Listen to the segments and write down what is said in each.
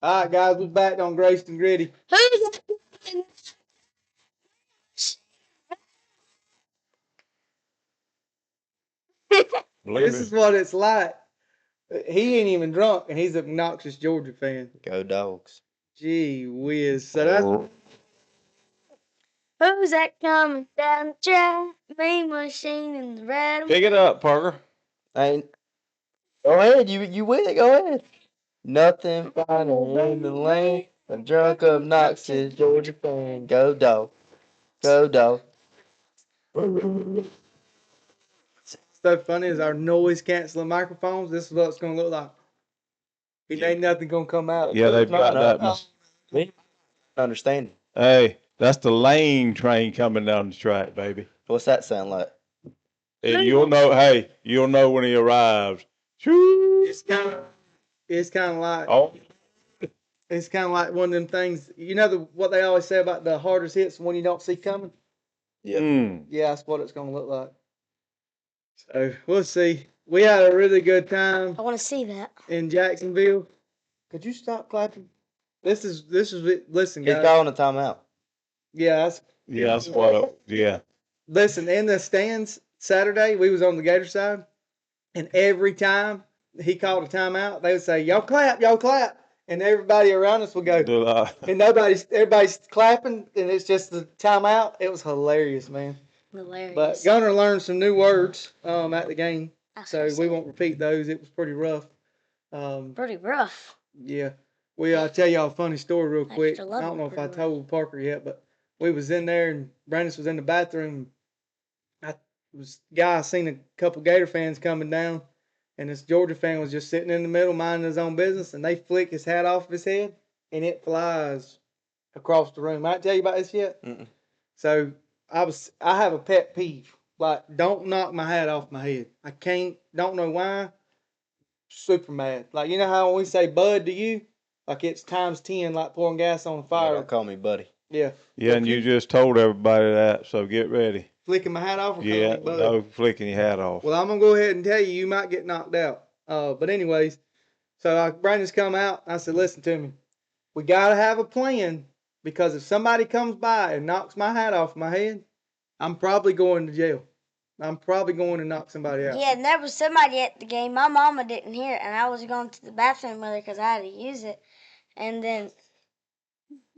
All right, guys, we're back on Graced and Gritty. Who's This is what it's like. He ain't even drunk, and he's an obnoxious Georgia fan. Go Dogs. Gee whiz. So that's Who's that coming down the track? Mean machine in the red. Pick it up, Parker. Ain't. Go ahead. You win. Go ahead. Nothing finer in the lane. A drunk, obnoxious Georgia fan. Go Dog. Go Dog. so funny is our noise canceling microphones. This is what it's gonna look like. It ain't nothing gonna come out. Yeah, they've got that. We understand. Hey, that's the lane train coming down the track, baby. What's that sound like? And you'll know. Hey, you'll know when he arrives. It's kind of like Oh, it's kind of like one of them things. You know what they always say about the hardest hits, when you don't see coming. Yeah. Yeah, that's what it's gonna look like. So we'll see. We had a really good time I want to see that. in Jacksonville. Could you stop clapping? This is it. Listen, He's guys. calling a timeout. Yeah, that's yeah, that's what. Yeah. listen. In the stands Saturday, we was on the Gator side, and every time he called a timeout, they would say, "Y'all clap, y'all clap," and everybody around us would go, and everybody's clapping, and it's just the timeout. It was hilarious, man. Hilarious. But Gunner learned some new words at the game, That's so what I we said. won't repeat those. It was pretty rough. Pretty rough. Yeah. I'll tell y'all a funny story real quick. Extra I level don't know if I pretty told Parker yet, but we was in there and Brandis was in the bathroom. I seen a couple Gator fans coming down, and this Georgia fan was just sitting in the middle minding his own business, and they flick his hat off of his head, and it flies across the room. I didn't tell you about this yet. Mm-mm. So I have a pet peeve. Like, don't knock my hat off my head. I can't. Don't know why. Super mad. Like, you know how when we say bud to you, like it's times 10, like pouring gas on a Yeah, fire. don't call me buddy. Yeah. Yeah, and you just told everybody that, so get ready. Flicking my hat off or calling Yeah, me bud? no flicking your hat off. Well, I'm gonna go ahead and tell you, you might get knocked out. But anyways, so Brandon's come out. I said, listen to me. We gotta have a plan, because if somebody comes by and knocks my hat off my head, I'm probably going to jail. I'm probably going to knock somebody out. Yeah, there was somebody at the game. My mama didn't hear it, and I was going to the bathroom with her because I had to use it. And then,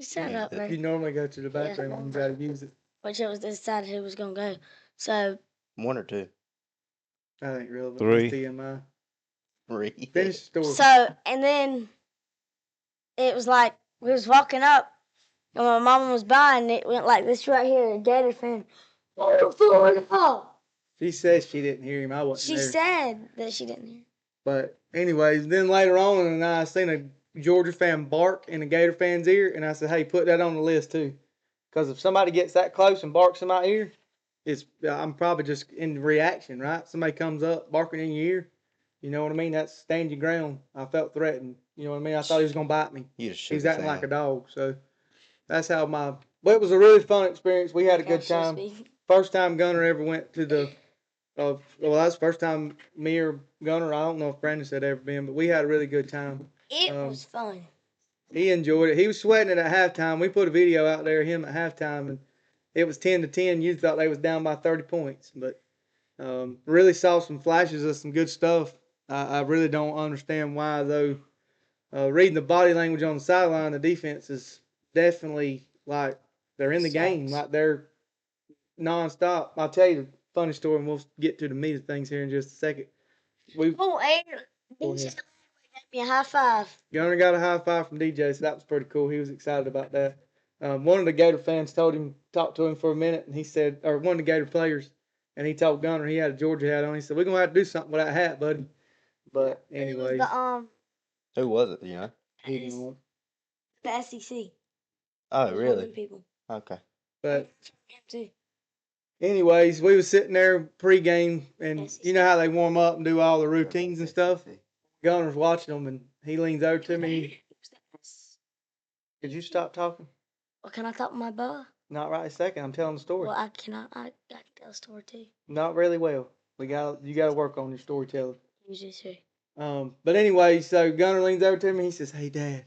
shut up, You man. normally go to the bathroom and you gotta use it. Which it was decided who was going to go. So, One or two. I ain't relevant. 3. That's TMI. 3. Finish the story. and then it was like we was walking up, and my mama was by, and it went like this right here. A Gator fan. Oh, She says she didn't hear him. I wasn't she there. said that she didn't hear. But anyways, then later on, and I seen a Georgia fan bark in a Gator fan's ear, and I said, "Hey, put that on the list too, because if somebody gets that close and barks in my ear, I'm probably just in reaction, right? Somebody comes up barking in your ear, you know what I mean? That's stand your ground. I felt threatened, you know what I mean? I thought he was gonna bite me. You just He shook was his acting like a hand. dog, so that's how my. But it was a really fun experience. We had a good time. First time Gunner ever went to the. Well, that's the first time me or Gunner. I don't know if Brandon had ever been, but we had a really good time. It was fun. He enjoyed it. He was sweating it at halftime. We put a video out there of him at halftime, and it was 10-10. You thought they was down by 30 points, but really saw some flashes of some good stuff. I really don't understand why, though. Reading the body language on the sideline, the defense is definitely like they're in the game, like they're nonstop. I'll tell you a funny story, and we'll get to the meat of things here in just a second. Aaron, DJ gave me a high five. Gunner got a high five from DJ, so that was pretty cool. He was excited about that. One of the Gator fans talked to him for a minute, and he said, or one of the Gator players, and he told Gunner he had a Georgia hat on. He said, "We're gonna have to do something with that hat, buddy." But anyways, Who was it? You know? he didn't want. The SEC. Oh, really? People. Okay. But Too. anyways, we was sitting there pregame, and you know how they warm up and do all the routines and stuff. Gunner's watching them, and he leans over to me. Could you stop talking? Well, can I talk my boy? Not right a second. I'm telling the story. Well, I can tell a story too. Not really well. You got to work on your storytelling. You just say. But anyway, so Gunner leans over to me. He says, "Hey, Dad,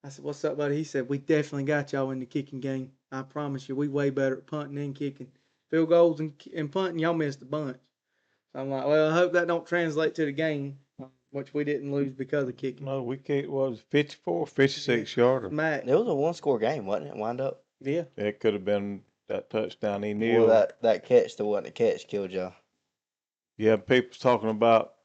I said, "What's up, buddy?" He said, "We definitely got y'all in the kicking game. I promise you, we way better at punting and kicking. Field goals and punting, y'all missed a bunch." So I'm like, "Well, I hope that don't translate to the game, which we didn't lose because of kicking." No, we kicked, what was it, 54, 56 yarder. Matt, It was a one-score game, wasn't it? Wind up. yeah. It could have been that touchdown he Well, kneeled. that catch that wasn't a catch killed y'all. Yeah, people's talking about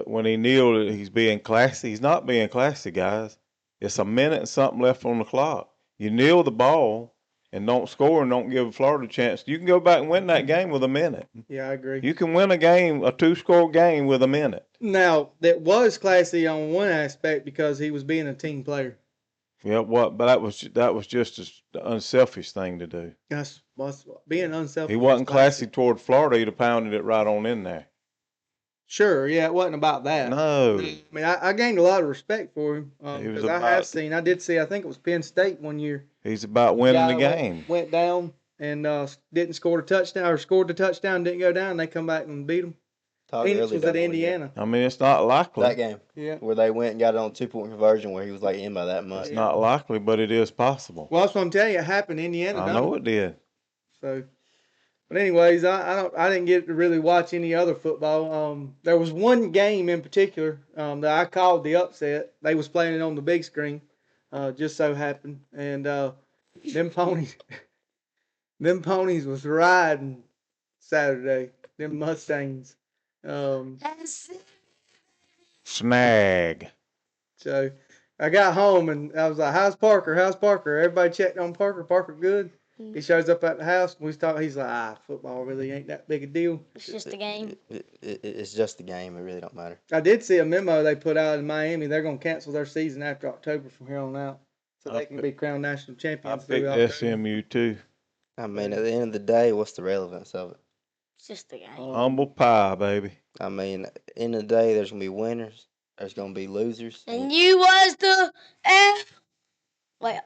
when he kneeled, he's being classy. He's not being classy, guys. It's a minute and something left on the clock. You kneel the ball and don't score and don't give Florida a chance. You can go back and win that game with a minute. Yeah, I agree. You can win a game, a 2-score game with a minute. Now, that was classy on one aspect because he was being a team player. Yeah, but that was just the unselfish thing to do. That's being unselfish. He wasn't is classy. classy toward Florida. He'd have pounded it right on in there. Sure, yeah, it wasn't about that. No. I mean, I gained a lot of respect for him He was because I did see, I think it was Penn State one year. He's about winning the Guy game. Went down and didn't score the touchdown, or scored the touchdown, didn't go down. They come back and beat them. Phoenix was at Indiana. I mean, it's not likely. That game. Yeah. Where they went and got it on 2-point conversion where he was like in by that much. It's not likely, but it is possible. Well, that's what I'm telling you. It happened in Indiana. I know it did. So, but anyways, I didn't get to really watch any other football. There was one game in particular that I called the upset. They was playing it on the big screen, just so happened, and them ponies was riding Saturday. Them Mustangs. Snag. So I got home and I was like, "How's Parker? How's Parker?" Everybody checked on Parker. Parker good. He shows up at the house. And we talk. He's like, "Football really ain't that big a deal. It's just a game. It's just a game. It really don't matter. I did see a memo they put out in Miami. They're going to cancel their season after October from here on out, so they can be crowned national I champions. through picked October. SMU too. I mean, at the end of the day, what's the relevance of it? It's just a game. Humble pie, baby. I mean, at the end of the day, there's going to be winners. There's going to be losers. And you was the wait.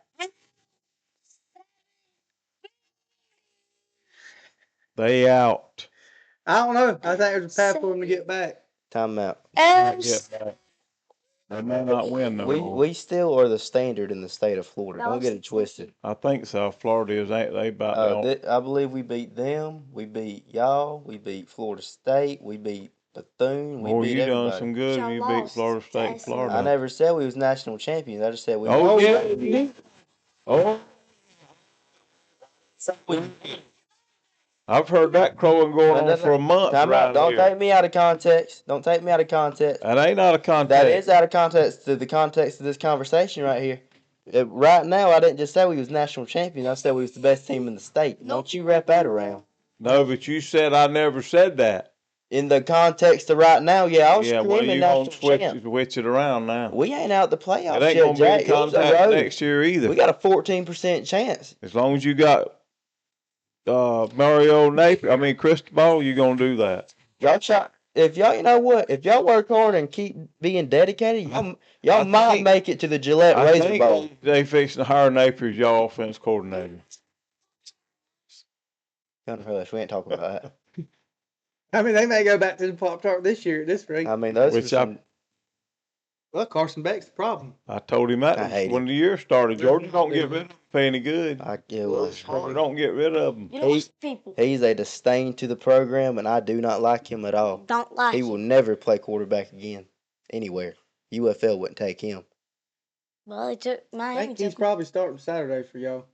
They out. I don't know. I think there's a path for them to get back. Timeout. Get back. They may not win no more. We still are the standard in the state of Florida. Don't get it twisted. I think South Florida is. Ain't they about I believe we beat them. We beat y'all. We beat Florida State. We beat Bethune. We Well, beat you everybody. done some good when you beat Florida State and Florida. I never said we was national champions. I just said we. Oh, yeah. Oh. I've heard that crowing going on for a month. Don't take me out of context. Don't take me out of context. That ain't out of context. That is out of context to the context of this conversation right here. Right now, I didn't just say we was national champions. I said we was the best team in the state. Don't you wrap that around. No, but you said I never said that. In the context of right now, yeah, I was Yeah, well, screaming you national gonna champ. switch it around now. We ain't out the playoffs It ain't yet, gonna be Jack. in contact next year either. We got a 14% chance. As long as you got Mario Napier, Cristobal, you gonna do that. Y'all try. If y'all, you know what? If y'all work hard and keep being dedicated, y'all might make it to the Gillette Razor Bowl. They fixing to hire Napier as y'all offense coordinator. We ain't talking about that. I mean, they may go back to the Pop-Tart this year at this rate. I mean, those are some. Well, Carson Beck's the problem. I told him that I hate when the year started. Georgia don't get rid of them if any good. Georgia don't get rid of them. You know, people He's a disdain to the program, and I do not like him at all. don't like He him. will never play quarterback again, anywhere. UFL wouldn't take him. Well, he took I Miami. think he's probably starting Saturday for y'all.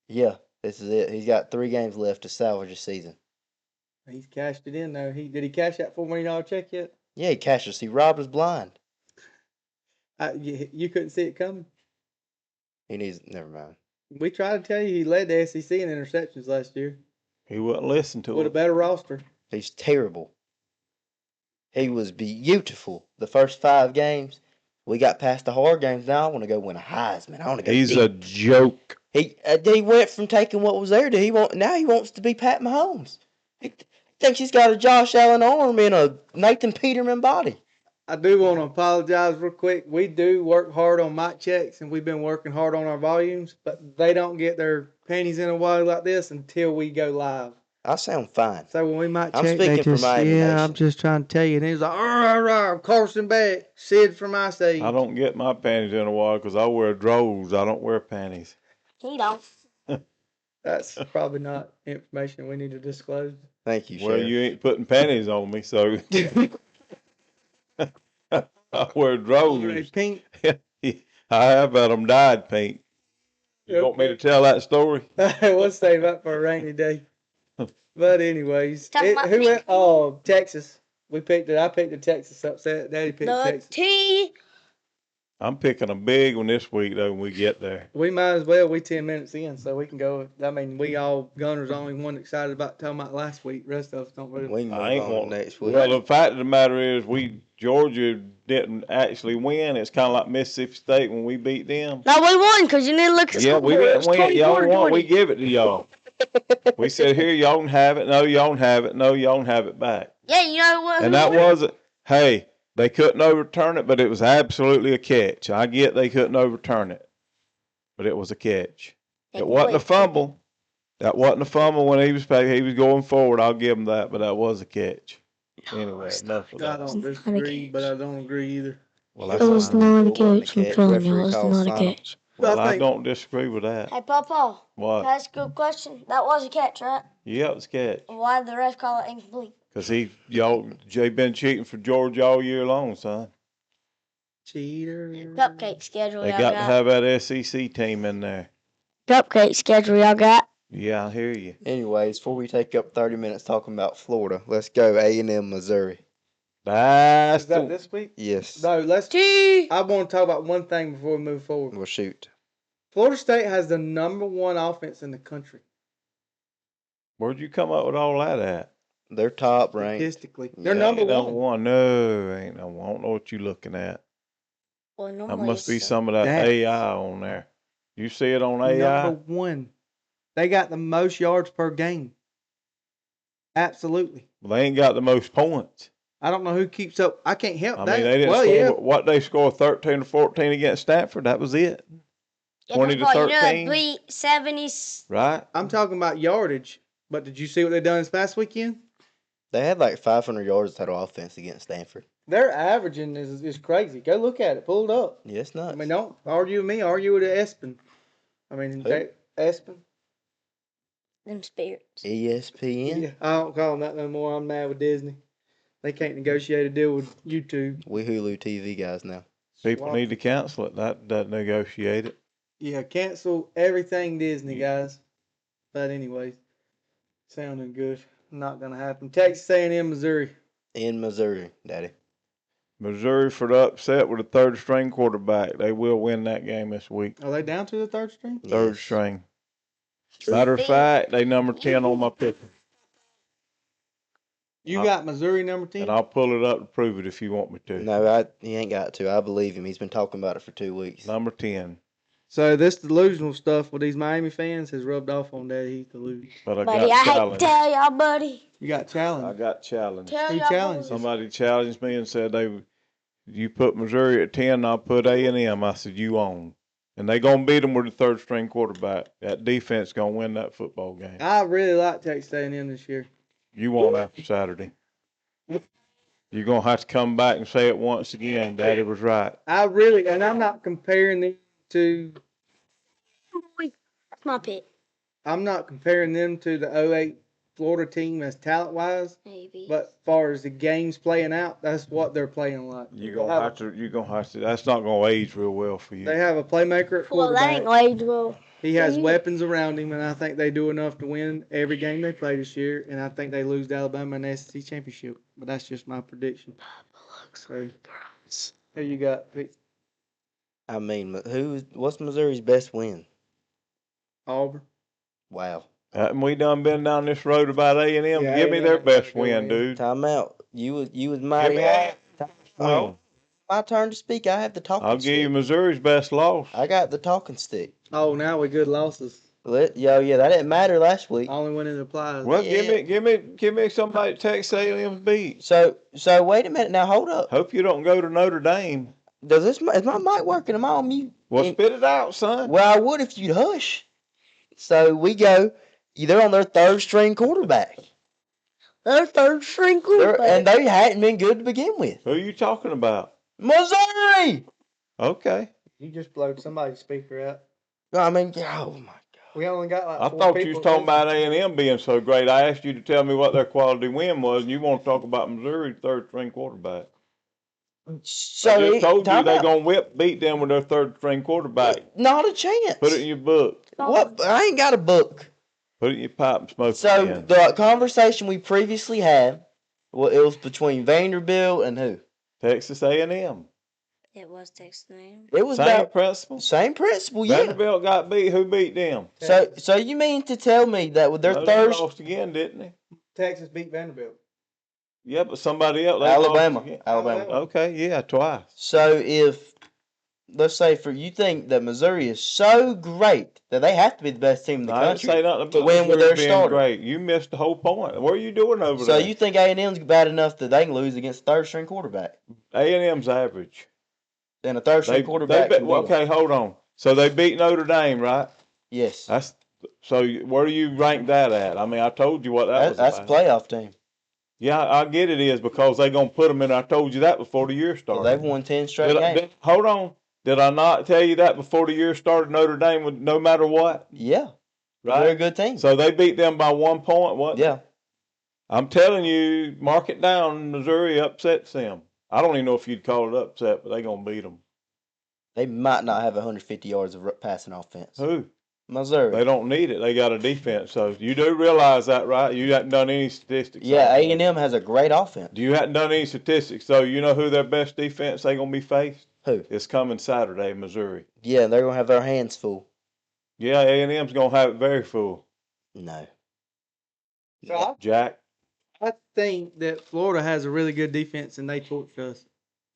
Yeah, this is it. He's got 3 games left to salvage the season. He's cashed it in though. Did he cash that $4 million check yet? Yeah, he cashed us. He robbed us blind. You couldn't see it coming. He needs. Never mind. We tried to tell you he led the SEC in interceptions last year He wouldn't listen to with a it. better roster. He's terrible. He was beautiful the first 5 games. We got past the hard games. Now I want to go win a Heisman. I want to go. He's deep. a joke. He went from taking what was there to now he wants to be Pat Mahomes. He thinks he's got a Josh Allen arm and a Nathan Peterman body. I do want to apologize real quick. We do work hard on mic checks, and we've been working hard on our volumes, but they don't get their panties in a wad like this until we go live. I sound fine. So when we might I'm check, they speaking for just, Miami yeah, I'm Nation. just trying to tell you. And he's like, I'm Carson back. Sid from Ice Age. I don't get my panties in a while because I wear drawers. I don't wear panties. He don't. That's probably not information we need to disclose. Thank you, Well, Sheriff. you ain't putting panties on me, so I wear drawers. Pink. I have had them dyed pink. You want me to tell that story? We'll save that for a rainy day. But anyways, Talking about who pink. went? Oh, Texas. We picked it. I picked the Texas upset. Daddy picked The Texas. T. I'm picking a big one this week, though, when we get there. We might as well. We 10 minutes in, so we can go. I mean, we all Gunners only one excited about talking about last week. Rest of us don't really. We can move I ain't on want next week. Well, the fact of the matter is, Georgia didn't actually win. It's kind of like Mississippi State when we beat them. No, we won because you need to look at Yeah, we scoreboard. didn't win. Y'all won. We 20. give it to y'all. We said, here, y'all can have it. No, y'all can have it. No, y'all can have it back. Yeah, you know what? And that wasn't, hey, they couldn't overturn it, but it was absolutely a catch. I get they couldn't overturn it, but it was a catch. It wasn't a fumble. That wasn't a fumble when he was going forward. I'll give him that, but that was a catch. Anyway, enough of I that. don't disagree, but I don't agree either. Well, It was fine. not a It wasn't a catch. I'm catch. telling you, it Referee was calls not a final. catch. Well, I think- don't disagree with that. Hey, Papa, What? can I ask you a question? That was a catch, right? Yeah, it was a catch. Why did the ref call it incomplete? Because Jay been cheating for Georgia all year long, son. Cheater. Cupcake schedule They y'all got got. to have that SEC team in there. Cupcake schedule y'all got. Yeah, I hear you. Anyways, before we take up 30 minutes talking about Florida, let's go A&M, Missouri. That's Is that the this week? Yes. No, let's. T. I want to talk about one thing before we move forward. Well, shoot. Florida State has the #1 offense in the country Where'd you come up with all that at? They're top ranked. statistically. They're Yeah, number Ain't no one. one. No, ain't no one. I don't know what you looking at. Well, That normally must be it's- some of that That's- AI on there. You see it on AI? Number one. They got the most yards per game. Absolutely. Well, they ain't got the most points. I don't know who keeps up. I can't help I that. mean, they didn't well, score. yeah. What they scored 13 or 14 against Stanford. That was it, Yeah, 20 to Papa, you know 13. that beat 70s. right? I'm talking about yardage. But did you see what they done this past weekend? They had like 500 yards total offense against Stanford. Their averaging is crazy. Go look at it. Pull it up. Yeah, it's nuts. I mean, don't argue with me. Argue with Espen. I mean, Who? Espen. Them spirits. ESPN. Yeah, I don't call them that no more. I'm mad with Disney. They can't negotiate a deal with YouTube. We Hulu TV guys now. People need to cancel it. That doesn't negotiate it. Yeah, cancel everything Disney, guys. But anyways, sounding good. Not gonna happen. Texas A&M, Missouri. In Missouri, Daddy. Missouri for the upset with a third string quarterback. They will win that game this week. Are they down to the third string? Third Yes. string. True. Matter of fact, they number 10 on my pick. You got Missouri number 10? And I'll pull it up to prove it if you want me to. No, he ain't got to. I believe him. He's been talking about it for 2 weeks. Number 10. So this delusional stuff with these Miami fans has rubbed off on Daddy. He's deluded. But I Buddy, got I hate to challenged. tell y'all, buddy. You got I challenged. got challenged. Tell Who y'all, challenged buddy. Somebody challenged me and said you put Missouri at 10, and I'll put A&M. I said, you own. And they going to beat them with the third string quarterback. That defense going to win that football game. I really like Texas A&M this year. You won't after Saturday. You're going to have to come back and say it once again. Daddy was right. And I'm not comparing them to. That's my pick. I'm not comparing them to the 08 Florida team as talent wise, Maybe. but as far as the games playing out, that's what they're playing like. You're going to have to. That's not going to age real well for you. They have a playmaker at Well, that ain't quarterback. waged well. He has you- weapons around him, and I think they do enough to win every game they play this year. And I think they lose to Alabama in the SEC championship. But that's just my prediction. So, who you got? I mean, what's Missouri's best win? Auburn. Wow. Haven't we done been down this road about A&M? Yeah, Give me their A&M best gotta go win, in. dude. Time out. You was Give mighty me high. that Oh, win. my turn to speak. I have the talking I'll stick. give you Missouri's best loss. I got the talking stick. Oh, now we good losses. Yeah, that didn't matter last week. Only when it applies. Well, Yeah. give me somebody to Texas A&M beat. So wait a minute. Now hold up. Hope you don't go to Notre Dame. Is my mic working? Am I on mute? Well, spit it out, son. Well, I would if you'd hush. So we go They're on their third string quarterback. Their third string quarterback. And they hadn't been good to begin with. Who are you talking about? Missouri! Okay. You just blowed somebody's speaker out. I mean, oh my God. We only got like I 4 thought people you was talking about listening. A&M being so great. I asked you to tell me what their quality win was, and you want to talk about Missouri's third string quarterback. So I just told you time they're out. going to beat them with their third string quarterback. Not a chance. Put it in your book. What? I ain't got a book. Put it in your pipe and smoke So it in. the conversation we previously had, well, it was between Vanderbilt and who? Texas A&M. It was Texas name. It was Same about principle. same principle, yeah. Vanderbilt got beat. Who beat them? So you mean to tell me that with their Well, third they lost again, didn't they? Texas beat Vanderbilt. Yeah, but somebody else. They Alabama. Lost again. Alabama. Okay, yeah, twice. So if let's say for you think that Missouri is so great that they have to be the best team in the I didn't country say nothing to about win with Missouri their being starter. great. You missed the whole point. What are you doing over So there? you think A&M's bad enough that they can lose against a third string quarterback? A&M's average. And a third string quarterback can beat them. Okay, hold on. So they beat Notre Dame, right? Yes. So where do you rank that at? I mean, I told you what that was That's a about. playoff team. Yeah, I get it is because they're going to put them in. I told you that before the year started. Well, they've won 10 straight games. Hold on. Did I not tell you that before the year started? Notre Dame would no matter what? Yeah. Right? They're a good team. So they beat them by 1 point, what? Yeah. I'm telling you, mark it down. Missouri upsets them. I don't even know if you'd call it upset, but they're going to beat them. They might not have 150 yards of passing offense. Who? Missouri. They don't need it. They got a defense. So you do realize that, right? You haven't done any statistics. Yeah, A&M has a great offense. You haven't done any statistics. So you know who their best defense they going to be faced? Who? It's coming Saturday, Missouri. Yeah, they're going to have their hands full. Yeah, A&M's going to have it very full. No. So Jack? I think that Florida has a really good defense and they torched us.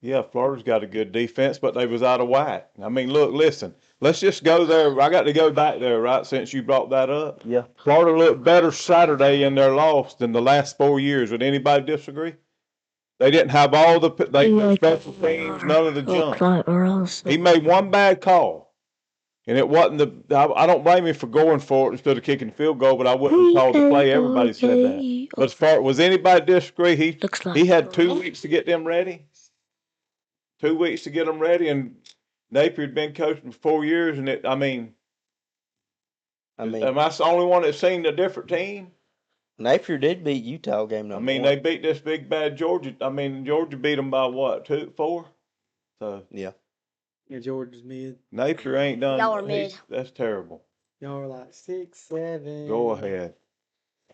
Yeah, Florida's got a good defense, but they was out of whack. I mean, look, listen. Let's just go there. I got to go back there, right, since you brought that up. Yeah. Florida looked better Saturday in their loss than the last 4 years. Would anybody disagree? They didn't have all the special teams, none of the junk. He made one bad call, and it wasn't I don't blame him for going for it instead of kicking the field goal, but I wouldn't call the play. Everybody said that. But as far was anybody disagree? He had 2 weeks to get them ready. 2 weeks to get them ready, and Napier had been coaching for 4 years, and am I the only one that's seen a different team? Napier did beat Utah game number 1. They beat this big bad Georgia. Georgia beat them by what, 2, 4? So yeah. Yeah, Georgia's mid. Napier ain't done. Y'all are mid. That's terrible. Y'all are like 6, 7. Go ahead.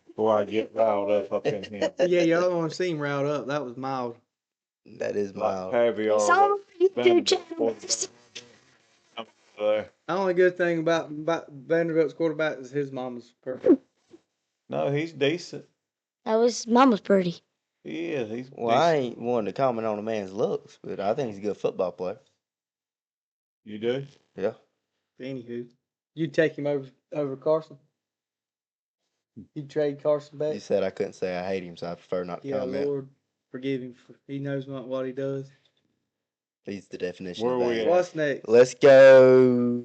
Before I get riled up in here. Yeah, y'all don't want to see him riled up. That was mild. That is mild. Caviar. It's on YouTube channel. The only good thing about Vanderbilt's quarterback is his mama's perfect. No, he's decent. That was Mama's pretty. He is. He's Well, decent. I ain't wanting to comment on a man's looks, but I think he's a good football player. You do? Yeah. Anywho, you'd take him over Carson? You'd trade Carson back? You said I couldn't say I hate him, so I prefer not to Yeah, comment. Lord, forgive him. He knows not what he does. He's the definition Where of are we bad. at? What's next? Let's go.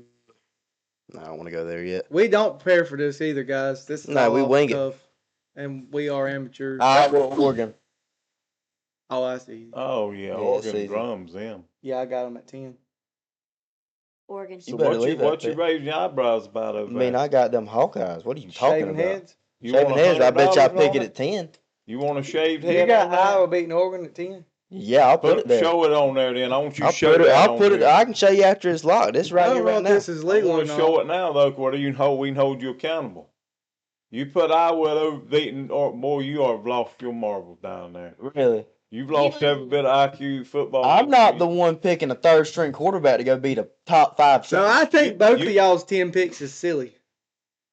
No, I don't want to go there yet. We don't prepare for this either, guys. This is No, all we off the wing it. cuff, and we are amateurs. Oregon. Oh, I see. Oh, yeah. Yeah, Oregon season. drums them. Yeah, I got him at 10. Oregon. You better leave that What you there. raising your eyebrows about over I mean, there? I got them Hawkeyes. What are you talking Shaving about? heads? You Shaving want heads, I bet you I $100 pick on it at 10. You want a shaved head? You got on that? Iowa beating Oregon at 10? Yeah, I'll put it there. Show it on there then. I want you to I'll show put it. that I'll on put it. there. I can show you after it's locked. It's right I here don't know right if now. this is I legal or want to not. show it now, though, where we can hold you accountable. You put Iowa over beating, or boy, you have lost your marbles down there. Really? You've lost every bit of IQ football. I'm not the one picking a third string quarterback to go beat a top 5 So team. I think both of y'all's 10 picks is silly.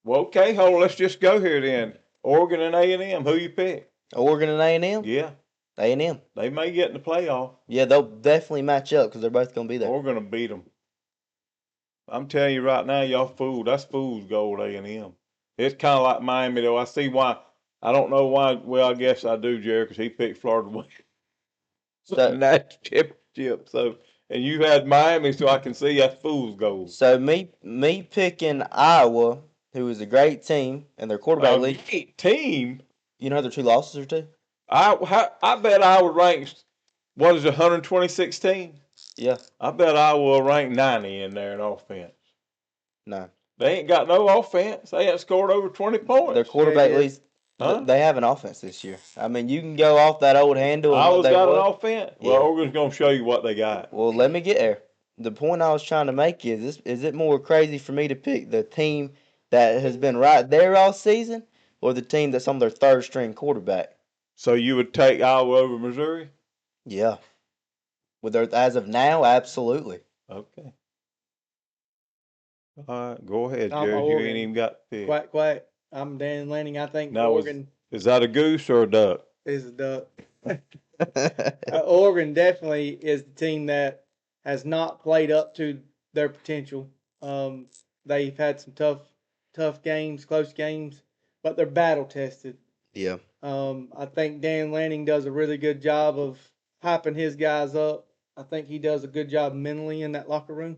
Well, okay, let's just go here then. Oregon and A&M, who you pick? Oregon and A&M? Yeah, A&M. they may get in the playoff. Yeah, they'll definitely match up because they're both going to be there. We're gonna beat them. I'm telling you right now, y'all fooled. That's fool's gold, A&M. It's kind of like Miami, though. I see why. I don't know why. Well, I guess I do, Jerry, because he picked Florida to win that championship. So, and you had Miami, so I can see that's fool's gold. So me picking Iowa who is a great team, and their quarterback league. Great team. You know their 2 losses or 2? I bet Iowa ranks, what is it, 126 team? Yeah. I bet Iowa will rank 90 in there in offense. No. They ain't got no offense. They haven't scored over 20 points. Their quarterback Yeah, leads. Huh? They have an offense this year. I mean, you can go off that old handle and what Iowa's they got an was. offense. Yeah. Well, Oregon's going to show you what they got. Well, let me get there. The point I was trying to make is it more crazy for me to pick the team that has been right there all season or the team that's on their 3rd string quarterback? So you would take Iowa over Missouri? Yeah. As of now, absolutely. Okay. All right, go ahead, I'm Jerry. You Oregon. ain't even got to pick. Quack, quack. I'm Dan Lanning. I think Now, Oregon is that a goose or a duck? is a duck. Oregon definitely is the team that has not played up to their potential. They've had some tough games, close games, but they're battle tested. Yeah. I think Dan Lanning does a really good job of hyping his guys up. I think he does a good job mentally in that locker room,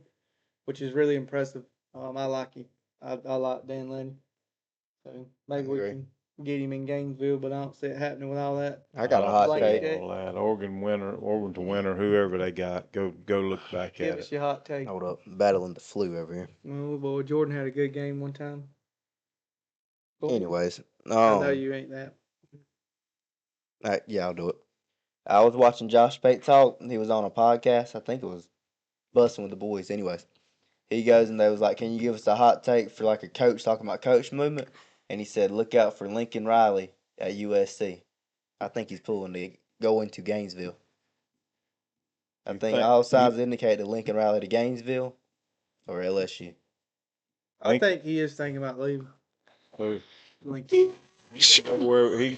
which is really impressive. I like him. I like Dan Lanning. So maybe we agree. can get him in Gainesville, but I don't see it happening with all that. I got a don't hot see take. take. all that. Oregon's a winner, whoever they got. Go look back Give at us it. your hot take. Hold up. Battling the flu over here. Oh boy, Jordan had a good game one time. Boy, Anyways. I know you ain't that. Yeah, I'll do it. I was watching Josh Pate talk. He was on a podcast. I think it was Busting with the Boys. Anyways, he goes and they was like, "Can you give us a hot take for like a coach talking about coach movement?" And he said, "Look out for Lincoln Riley at USC. I think he's pulling to go into Gainesville. I You think think- all signs indicate that Lincoln Riley to Gainesville or LSU. I think he is thinking about leaving. Who? Lincoln. Where he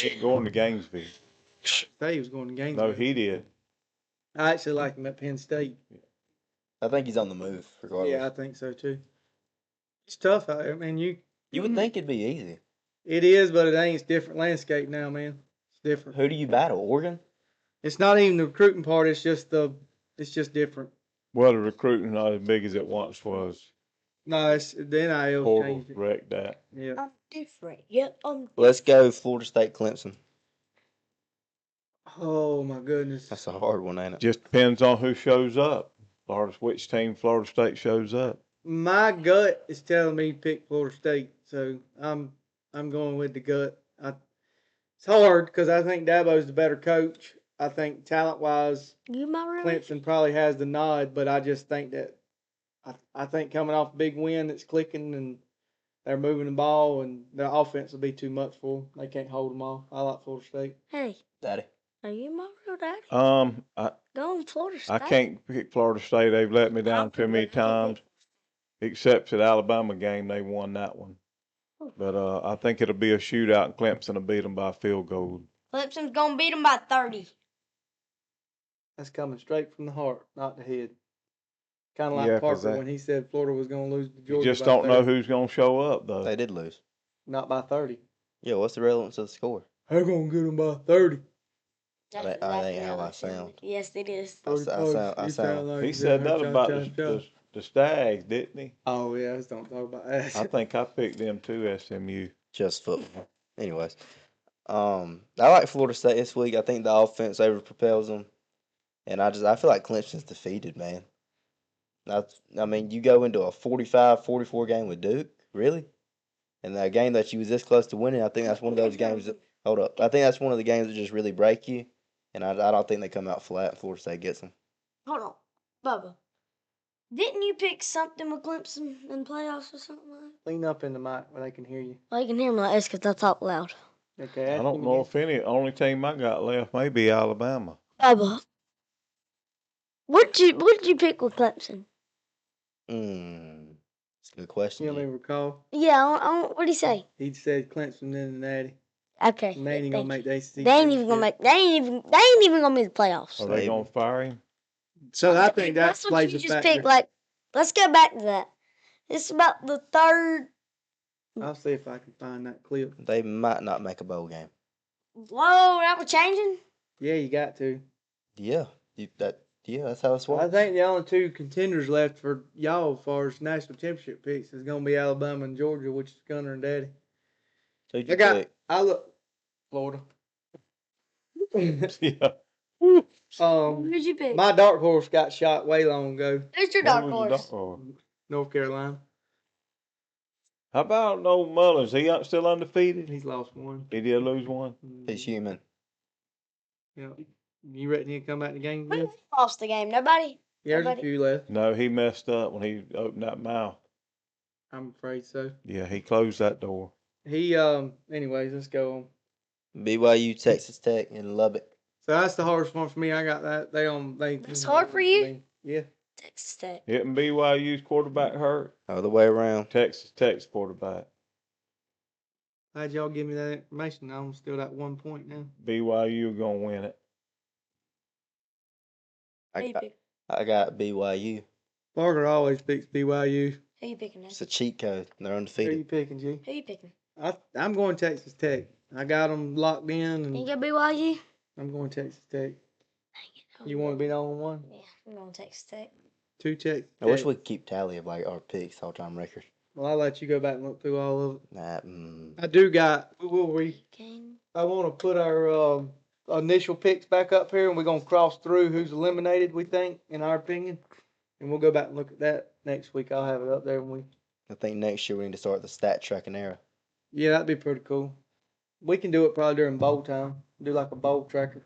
ain't going to Gainesville. Say he was going to Gainesville. No, he did. I actually like him at Penn State. I think he's on the move regardless. Yeah, I think so too. It's tough out there, man. You would think it'd be easy. It is, but it ain't. It's a different landscape now, man. It's different. Who do you battle? Oregon? It's not even the recruiting part. It's just different. Well, the recruiting not as big as it once was. No, it's the NIL Portal changed it. wrecked that. Yeah. I'm different. Yep, Let's go Florida State Clemson. Oh my goodness. That's a hard one, ain't it? Just depends on who shows up. Which team Florida State shows up. My gut is telling me to pick Florida State, so I'm going with the gut. It's hard because I think Dabo's the better coach. I think talent wise, you my room. Clemson probably has the nod, but I just think that I think coming off a big win that's clicking and they're moving the ball and their offense will be too much for them. They can't hold them all. I like Florida State. Hey, Daddy. are you my real daddy? I Go in Florida State. I can't pick Florida State. They've let me down too many times. Except for the Alabama game, they won that one. But I think it'll be a shootout, and Clemson will beat them by a field goal. Clemson's gonna beat them by 30. That's coming straight from the heart, not the head. Kind of like Yeah, 'cause Parker when he said Florida was going to lose to You Georgia. just by don't 30. know who's going to show up, though. They did lose. Not by 30. Yeah, what's the relevance of the score? They're going to get them by 30. That ain't how I sound. Yes, it is. I sound. like He said that about the Stags, didn't he? Oh, yeah, let's don't talk about that. I think I picked them too, SMU. Just football. Anyways, I like Florida State this week. I think the offense over propels them, and I feel like Clemson's defeated, man. I mean, you go into a 45-44 game with Duke, really, and that game that you was this close to winning. I think that's one of those games that. Hold up, I think that's one of the games that just really break you, and I don't think they come out flat. Florida State gets them. Hold on, Bubba. Didn't you pick something with Clemson in playoffs or something like that? Lean up in the mic where they can hear you. Well, you can hear me like this because I talk loud. Okay, I don't know if only team I got left may be Alabama. Bubba, what did you pick with Clemson? That's a good question. You don't even recall? Yeah, what did he say? He said Clemson in the Natty. Okay. And they ain't going to make the ACC. They ain't even gonna make. They ain't even gonna make the playoffs. Are they going to fire him? So I think that That's what plays you a just factor. picked. Like, let's go back to that. It's about the third. I'll see if I can find that clip. They might not make a bowl game. Whoa, that was changing. Yeah, you got to. Yeah, you Yeah, that's how it's I works. think the only two contenders left for y'all as far as national championship picks is going to be Alabama and Georgia, which is Gunner and Daddy. Who'd I you got. pick? I look Florida. Yeah. Who'd you pick? My dark horse got shot way long ago. Who's your Who dark was the horse? dog? North Carolina. How about old Mullins? He still undefeated? He's lost one. He did lose one. He's human. Yeah. You reckon he'll come back in the game? Who Again? lost the game? Nobody? Yeah, there's a Nobody? few left. No, he messed up when he opened that mouth. I'm afraid so. Yeah, he closed that door. He anyways, let's go on. BYU, Texas Tech, and Lubbock. So that's the hardest one for me. I got that. That's hard for you? Yeah. Texas Tech. Hitting BYU's quarterback hurt. Other way around. Texas Tech's quarterback. How'd y'all give me that information? I'm still at 1 point now. BYU gonna win it. Who you pick? I got BYU. Parker always picks BYU. Who you picking? It's a cheat code. They're Who undefeated. you picking, G? Who you picking? I'm going Texas Tech. I got them locked in, You and got BYU? I'm going Texas Tech. You want to be the only one? Yeah, I'm going Texas Tech. 2 Texas I wish Tech. we could keep tally of like our picks, all time record. Well, I'll let you go back and look through all of it. Nah, I do got. We Game. I want to put our initial picks back up here, and we're gonna cross through who's eliminated. We think, in our opinion, and we'll go back and look at that next week. I'll have it up there when we. I think next year we need to start the stat tracking era. Yeah, that'd be pretty cool. We can do it probably during bowl time. Do like a bowl tracker.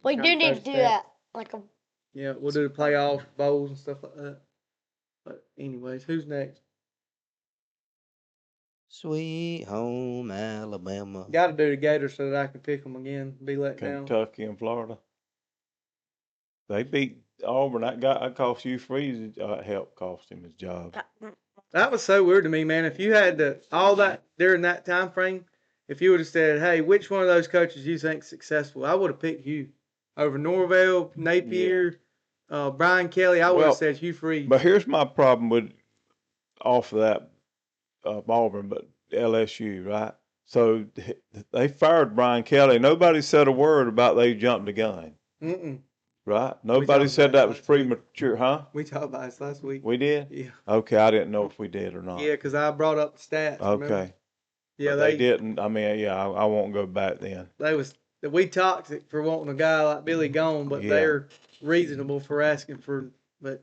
We Got do need to first do step. that. Like a. Yeah, we'll do the playoffs, bowls, and stuff like that. But anyways, who's next? Sweet home Alabama. Got to do the Gators so that I can pick them again. Be let down. Kentucky and Florida. They beat Auburn. That guy, that cost you Freeze. Helped cost him his job. That was so weird to me, man. If you had all that during that time frame, if you would have said, "Hey, which one of those coaches you think successful?" I would have picked you over Norvell, Napier, Brian Kelly. I would have said Hugh Freeze. But here's my problem with off of that Auburn, but LSU, right? So they fired Brian Kelly. Nobody said a word about they jumped the gun, right? Nobody talked said about that it was last week. premature, huh? We talked about this last week. We did? Yeah. Okay, I didn't know if we did or not. Yeah, because I brought up the stats. Remember? Okay. Yeah, But they didn't. I mean, yeah, I won't go back then. We toxic for wanting a guy like Billy Gone, but Yeah. they're reasonable for asking for. But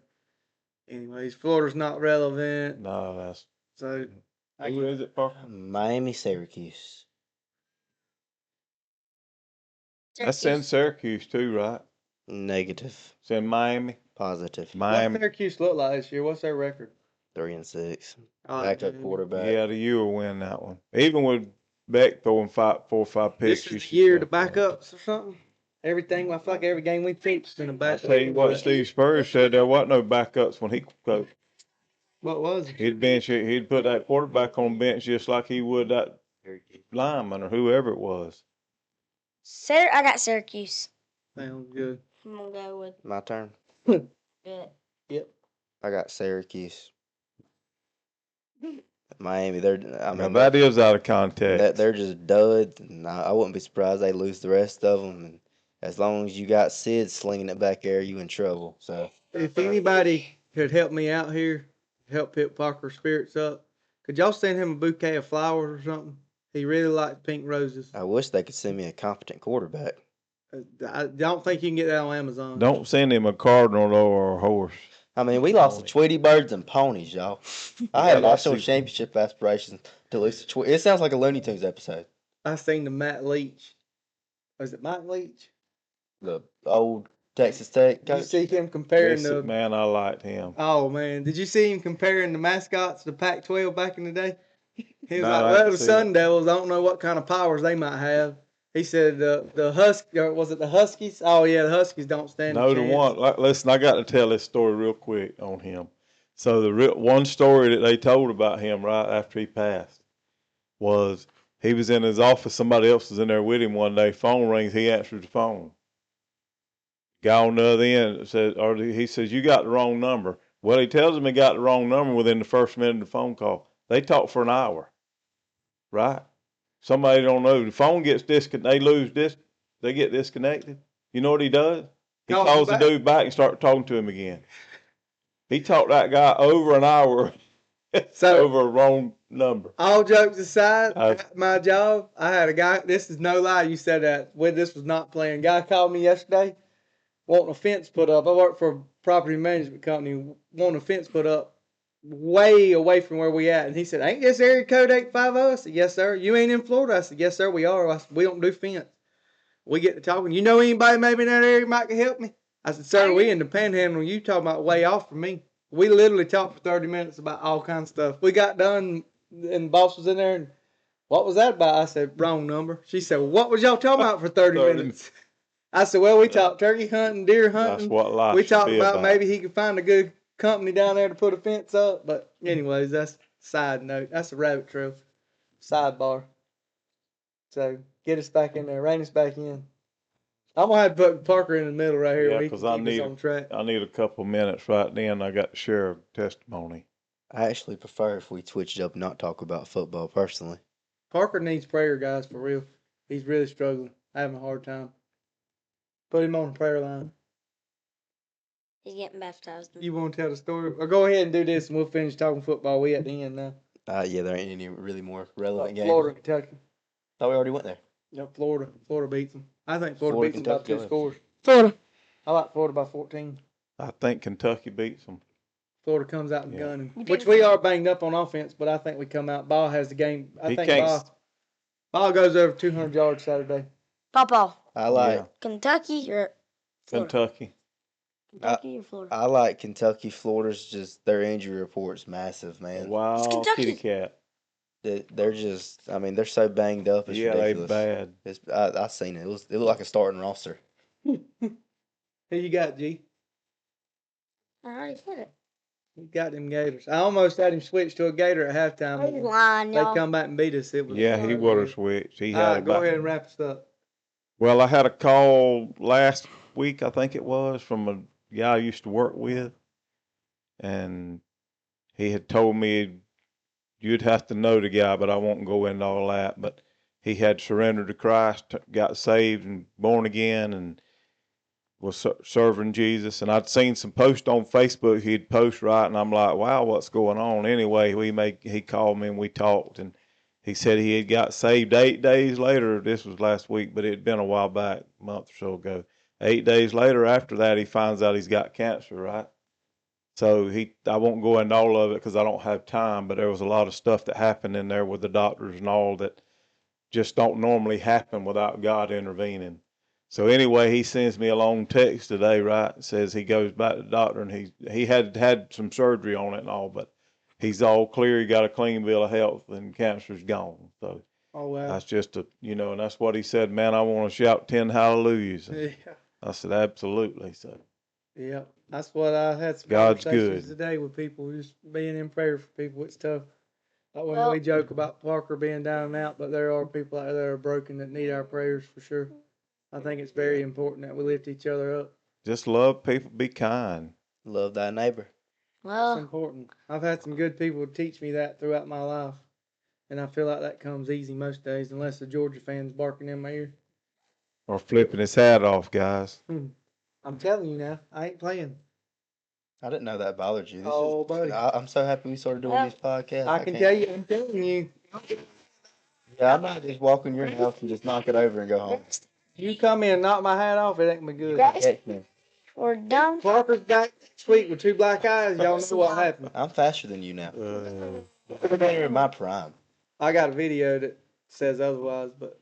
anyways, Florida's not relevant, No, that's. so Who is it, Parker? Miami, Syracuse. That's in Syracuse too, right? Negative. It's in Miami. Positive. what's Miami. Syracuse look like this year? What's their record? 3-6. Oh, Backup dude. quarterback. Yeah, the U will win that one. Even with Beck throwing 4 or 5 picks. This you is the should year say to that. backups or something. Everything. I feel like every game we picked been a I backup. tell you what, Steve Spurrier said there wasn't no backups when he coached. What was it? He'd put that quarterback on bench just like he would that lineman or whoever it was. I got Syracuse. Sounds good. I'm gonna go with My turn. it. I got Syracuse. Miami, I Now mean, that is out of context. they're just duds, and I wouldn't be surprised they lose the rest of them. And as long as you got Sid slinging it back there, you in trouble. So If anybody could help me out here, help Pip Parker's spirits up, could y'all send him a bouquet of flowers or something? He really likes pink roses. I wish they could send me a competent quarterback. I don't think you can get that on Amazon. Don't send him a cardinal or a horse. I mean, we lost to Tweety Birds and ponies, y'all. I had national championship aspirations to lose to Tweety. It sounds like a Looney Tunes episode. I seen the Matt Leach. Was it Mike Leach? The old Texas Tech Did you coach. see him comparing Listen, the? man, I liked him. Oh man, did you see him comparing the mascots to Pac-12 back in the day? He was No, like, I "Well, didn't the see Sun Devils. I don't know what kind of powers they might have." He said the Husky, or was it the Huskies? Oh yeah, the Huskies don't stand a No, chance. the one. Listen, I got to tell this story real quick on him. So the one story that they told about him right after he passed was he was in his office. Somebody else was in there with him one day. Phone rings. He answered the phone. Guy on the other end said, or he says, "You got the wrong number." Well, he tells him he got the wrong number within the first minute of the phone call. They talked for an hour, right? Somebody don't know. The phone gets disconnected. They get disconnected. You know what he does? He Called calls him the back. dude back and start talking to him again. He talked that guy over an hour So- over a wrong number. All jokes aside, I- at my job, I had a guy. This is no lie. You said that when this was not playing. Guy called me yesterday, wanting a fence put up. I work for a property management company, wanting a fence put up way away from where we at. And he said, "Ain't this area code 850?" I said, "Yes, sir." "You ain't in Florida?" I said, "Yes, sir, we are." I said, "We don't do fence." We get to talking. "You know anybody maybe in that area might can help me?" I said, "Sir, we in the Panhandle. You talking about way off from me." We literally talked for 30 minutes about all kinds of stuff. We got done, and the boss was in there, and "What was that about?" I said, "Wrong number." She said, "Well, what was y'all talking about for 30 minutes?" I said, "Well, we talked turkey hunting, deer hunting. That's what life We should talked be about maybe he could find a good company down there to put a fence up." But anyways, that's side note. That's a rabbit trail. Sidebar. So get us back in there. Rein us back in. I'm gonna have to put Parker in the middle right here. Yeah, where he 'cause can I keep need us on track. I need a couple minutes right then. I got to share a testimony. I actually prefer if we switched up and not talk about football personally. Parker needs prayer, guys, for real. He's really struggling, having a hard time. Put him on the prayer line. He's getting baptized. You want to tell the story? Or go ahead and do this, and we'll finish talking football. We at the end now. Yeah, there ain't any really more relevant games. Florida, Kentucky. Thought we already went there. Yep, Florida. Florida beats them. I think Florida Florida, beats them by Kentucky, 2 go ahead. scores. Florida. I like Florida by 14. I think Kentucky beats them. Florida comes out and Yeah. gunning, You which think- we are banged up on offense, but I think we come out. Ball has the game. I He think can't. Ball goes over 200 yards Saturday. Papa. I like Yeah. Kentucky or Florida? Kentucky. Kentucky or Florida? I like Kentucky. Florida's just their injury report's massive, man. Wild Kentucky. kitty cat. They're just, I mean, they're so banged up. It's Yeah, they ridiculous. bad. I seen it. It looked like a starting roster. Who you got, G? I already said it. You got them Gators. I almost had him switch to a Gator at He's halftime. lying, They y'all. come back and beat us. It was Yeah, he would have switched. He All had right, it go back. ahead and wrap us up. Well, I had a call last week, I think it was, from a guy I used to work with, and he had told me you'd have to know the guy, but I won't go into all that. But he had surrendered to Christ, got saved and born again, and was serving Jesus. And I'd seen some posts on Facebook he'd post, right, and I'm like, wow, what's going on? Anyway, he called me and we talked, and he said he had got saved 8 days later. This was last week, but it had been a while back, a month or so ago. 8 days later after that, he finds out he's got cancer, right? So I won't go into all of it because I don't have time, but there was a lot of stuff that happened in there with the doctors and all that just don't normally happen without God intervening. So anyway, he sends me a long text today, right? Says he goes back to the doctor and he had some surgery on it and all, but he's all clear. He got a clean bill of health and cancer's gone. So Oh, wow. that's just and that's what he said, man, I want to shout 10 hallelujahs. And Yeah. I said, absolutely. So Yeah. That's what I had some God's conversations good. today with people, just being in prayer for people. It's tough. Like when Well- we joke about Parker being down and out, but there are people out there that are broken that need our prayers for sure. I think it's very important that we lift each other up. just love people, be kind. Love thy neighbor. It's Well, important. I've had some good people teach me that throughout my life. And I feel like that comes easy most days, unless the Georgia fans barking in my ear. Or flipping his hat off, guys. I'm telling you now, I ain't playing. I didn't know that bothered you. Buddy. I'm so happy we started doing these podcasts. I can can't- tell you, I'm telling you. Yeah, I might just walk in your house and just knock it over and go home. You come in and knock my hat off, it ain't gonna be good. Catch me. we're done. Parker's back next week with 2 black eyes. Y'all know what happened. I'm faster than you now. You're in my prime. I got a video that says otherwise, but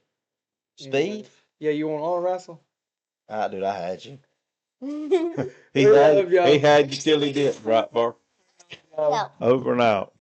Speed? yeah, you want to arm wrestle? Dude, I had you. He We love y'all. had you till he did, right, Bar? No. Over and out.